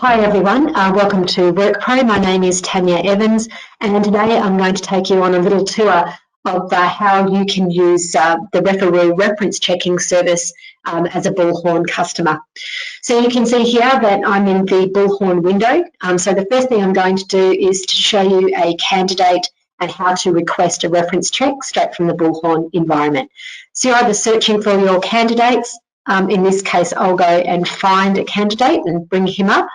Hi everyone, welcome to WorkPro. My name is Tanya Evans, and today I'm going to take you on a little tour of how you can use the WorkPro Reference Checking service as a Bullhorn customer. So you can see here that I'm in the Bullhorn window. So the first thing I'm going to do is to show you a candidate and how to request a reference check straight from the Bullhorn environment. So you're either searching for your candidates. In this case, I'll go and find a candidate and bring him up.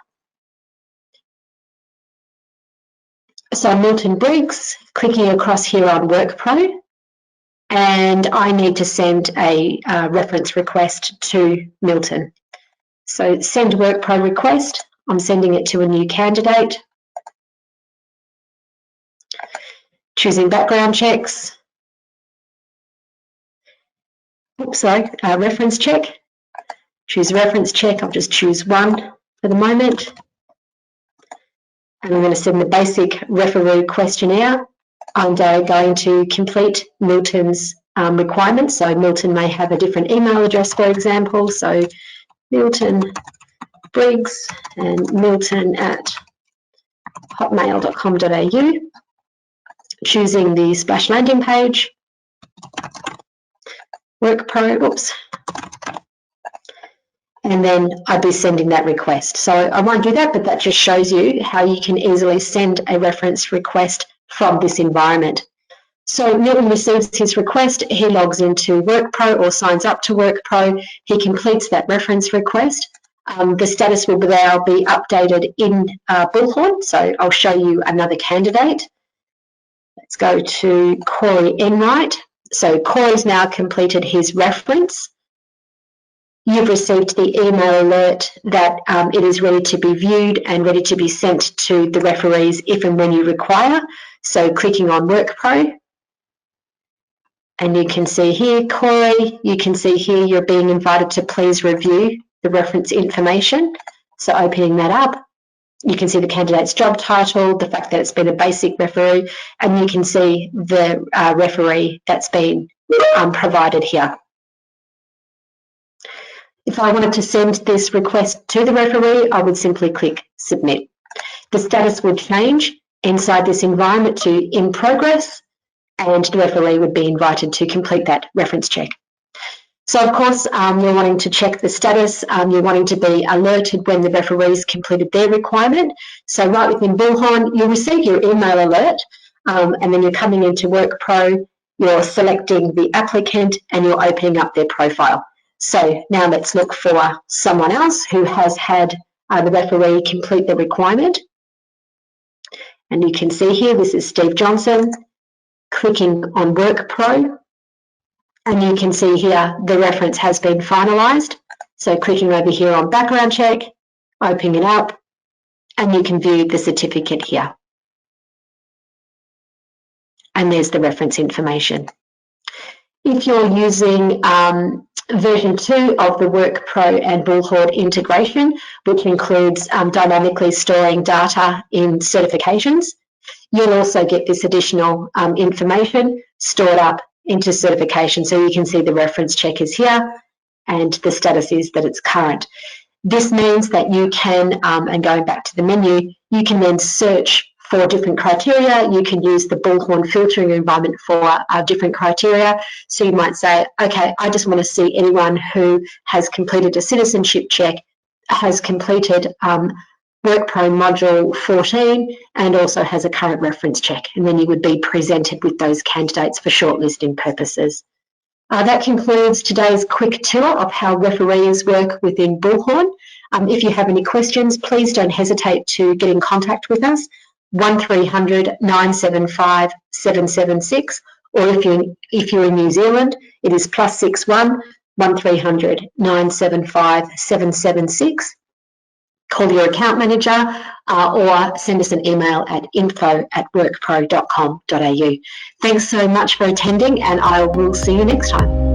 So Milton Briggs, clicking across here on WorkPro, and I need to send a reference request to Milton. So send WorkPro request, I'm sending it to a new candidate. Choosing background checks. Oops, sorry, reference check. Choose reference check, I'll just choose one for the moment. And I'm going to send the basic referee questionnaire. I'm going to complete Milton's requirements. So Milton may have a different email address, for example. So Milton Briggs and Milton at hotmail.com.au. Choosing the splash landing page. WorkPro, oops. And then I'd be sending that request. So I won't do that, but that just shows you how you can easily send a reference request from this environment. So Milton receives his request, he logs into WorkPro or signs up to WorkPro, he completes that reference request. The status will now be updated in Bullhorn, so I'll show you another candidate. Let's go to Corey Enright. So Corey's now completed his reference. You've received the email alert that it is ready to be viewed and ready to be sent to the referees if and when you require. So clicking on WorkPro, and you can see here, Corey, you can see here you're being invited to please review the reference information. So opening that up, you can see the candidate's job title, the fact that it's been a basic referee, and you can see the referee that's been provided here. If I wanted to send this request to the referee, I would simply click submit. The status would change inside this environment to in progress, and the referee would be invited to complete that reference check. So of course, you're wanting to check the status, you're wanting to be alerted when the referees completed their requirement. So right within Bullhorn, you'll receive your email alert, and then you're coming into WorkPro, you're selecting the applicant and you're opening up their profile. So now let's look for someone else who has had the referee complete the requirement. And you can see here, this is Steve Johnson, clicking on WorkPro. And you can see here, the reference has been finalised. So clicking over here on background check, opening it up, and you can view the certificate here. And there's the reference information. If you're using version 2 of the WorkPro and Bullhorn integration, which includes dynamically storing data in certifications, you'll also get this additional information stored up into certification. So you can see the reference check is here and the status is that it's current. This means that you can, and going back to the menu, you can then search for different criteria. You can use the Bullhorn filtering environment for different criteria. So you might say, okay, I just want to see anyone who has completed a citizenship check, has completed WorkPro module 14, and also has a current reference check. And then you would be presented with those candidates for shortlisting purposes. That concludes today's quick tour of how referees work within Bullhorn. If you have any questions, please don't hesitate to get in contact with us. 1300 975 776, or if you're in New Zealand, it is +61 1300 975 776. Call your account manager or send us an email at info@workpro.com.au. Thanks so much for attending, and I will see you next time.